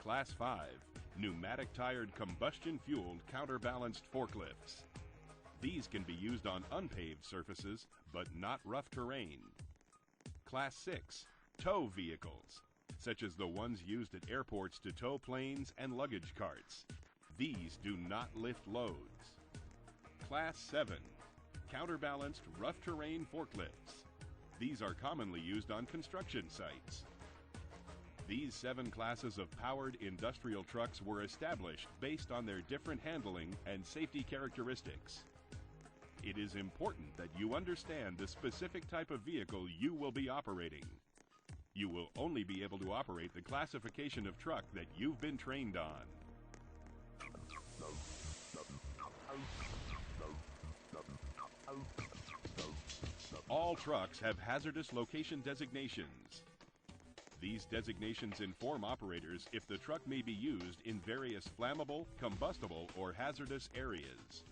Class 5, pneumatic-tired combustion-fueled counterbalanced forklifts. These can be used on unpaved surfaces, but not rough terrain. Class 6, tow vehicles, such as the ones used at airports to tow planes and luggage carts. These do not lift loads. Class 7, counterbalanced rough terrain forklifts. These are commonly used on construction sites. These 7 classes of powered industrial trucks were established based on their different handling and safety characteristics. It is important that you understand the specific type of vehicle you will be operating. You will only be able to operate the classification of truck that you've been trained on. All trucks have hazardous location designations. These designations inform operators if the truck may be used in various flammable, combustible, or hazardous areas.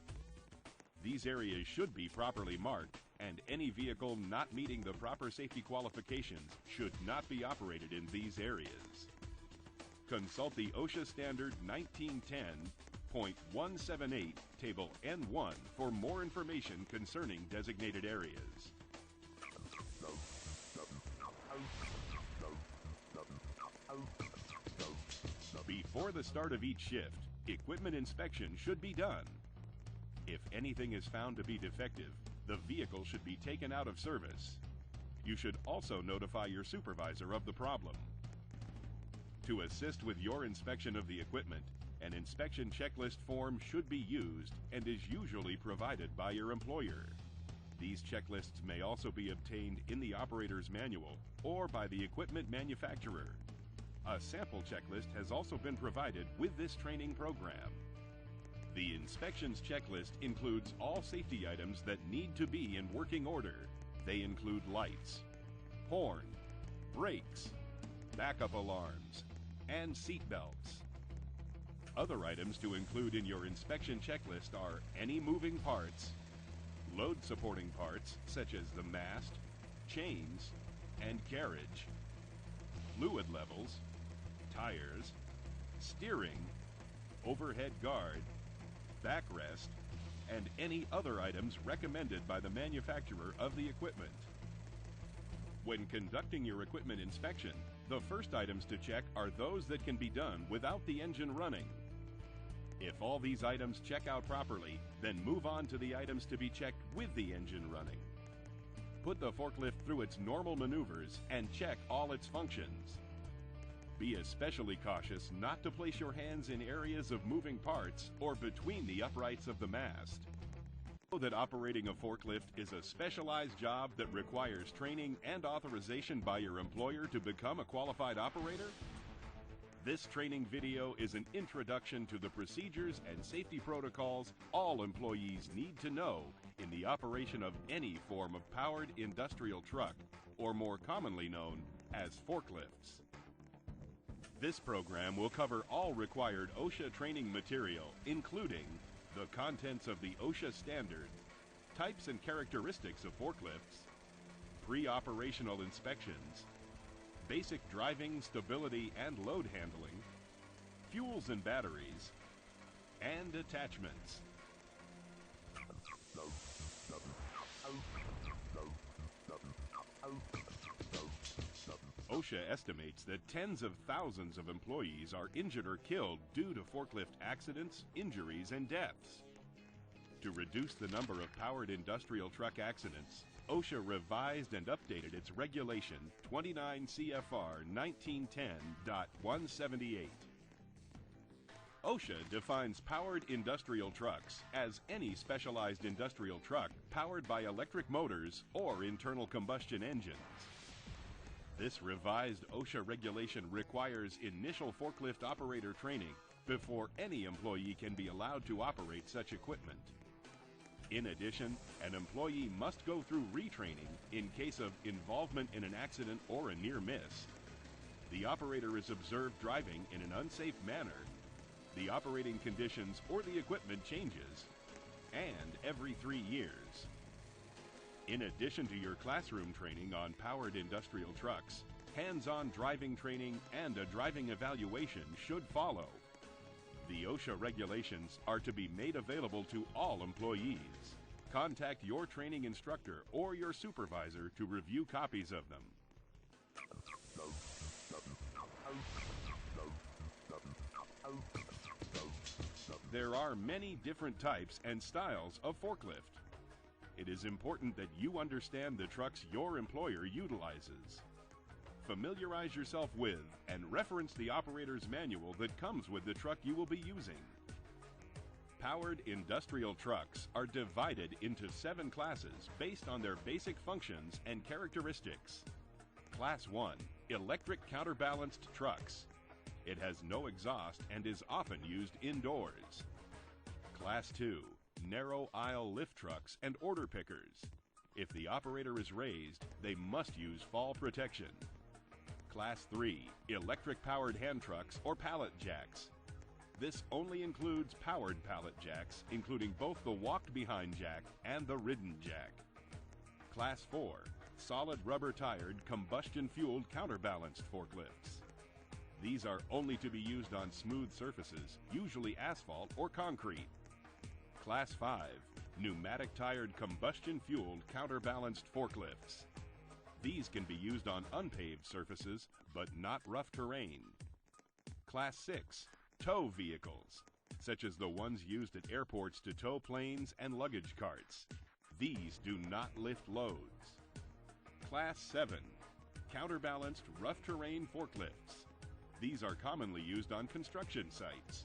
These areas should be properly marked, and any vehicle not meeting the proper safety qualifications should not be operated in these areas. Consult the OSHA Standard 1910.178, Table N1 for more information concerning designated areas. Before the start of each shift, equipment inspection should be done. If anything is found to be defective, the vehicle should be taken out of service. You should also notify your supervisor of the problem. To assist with your inspection of the equipment, an inspection checklist form should be used and is usually provided by your employer. These checklists may also be obtained in the operator's manual or by the equipment manufacturer. A sample checklist has also been provided with this training program. The inspections checklist includes all safety items that need to be in working order. They include lights, horn, brakes, backup alarms, and seat belts. Other items to include in your inspection checklist are any moving parts, load supporting parts such as the mast, chains, and carriage, fluid levels, tires, steering, overhead guard, backrest, and any other items recommended by the manufacturer of the equipment. When conducting your equipment inspection, the first items to check are those that can be done without the engine running. If all these items check out properly, then move on to the items to be checked with the engine running. Put the forklift through its normal maneuvers and check all its functions. Be especially cautious not to place your hands in areas of moving parts or between the uprights of the mast. Know that operating a forklift is a specialized job that requires training and authorization by your employer to become a qualified operator? This training video is an introduction to the procedures and safety protocols all employees need to know in the operation of any form of powered industrial truck, or more commonly known as forklifts. This program will cover all required OSHA training material, including the contents of the OSHA standard, types and characteristics of forklifts, pre-operational inspections, basic driving, stability, and load handling, fuels and batteries, and attachments. OSHA estimates that tens of thousands of employees are injured or killed due to forklift accidents, injuries, and deaths. To reduce the number of powered industrial truck accidents, OSHA revised and updated its regulation 29 CFR 1910.178. OSHA defines powered industrial trucks as any specialized industrial truck powered by electric motors or internal combustion engines. This revised OSHA regulation requires initial forklift operator training before any employee can be allowed to operate such equipment. In addition, an employee must go through retraining in case of involvement in an accident or a near miss. The operator is observed driving in an unsafe manner, the operating conditions or the equipment changes, and every 3 years. In addition to your classroom training on powered industrial trucks, hands-on driving training and a driving evaluation should follow. The OSHA regulations are to be made available to all employees. Contact your training instructor or your supervisor to review copies of them. There are many different types and styles of forklift. It is important that you understand the trucks your employer utilizes. Familiarize yourself with and reference the operator's manual that comes with the truck you will be using. Powered industrial trucks are divided into 7 classes based on their basic functions and characteristics. Class 1, electric counterbalanced trucks. It has no exhaust and is often used indoors. Class 2, narrow aisle lift trucks and order pickers. If the operator is raised, they must use fall protection. Class 3, electric powered hand trucks or pallet jacks. This only includes powered pallet jacks, including both the walked behind jack and the ridden jack. Class 4, solid rubber tired combustion fueled counterbalanced forklifts. These are only to be used on smooth surfaces, usually asphalt or concrete. Class 5, pneumatic tired combustion fueled counterbalanced forklifts. These can be used on unpaved surfaces, but not rough terrain. Class 6, tow vehicles, such as the ones used at airports to tow planes and luggage carts. These do not lift loads. Class 7, counterbalanced rough terrain forklifts. These are commonly used on construction sites.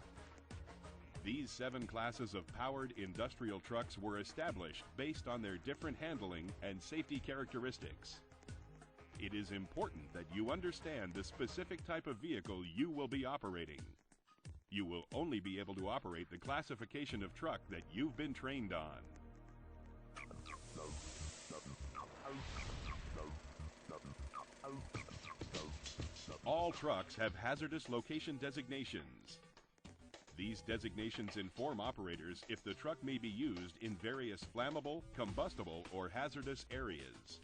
These 7 classes of powered industrial trucks were established based on their different handling and safety characteristics. It is important that you understand the specific type of vehicle you will be operating. You will only be able to operate the classification of truck that you've been trained on. All trucks have hazardous location designations. These designations inform operators if the truck may be used in various flammable, combustible, or hazardous areas.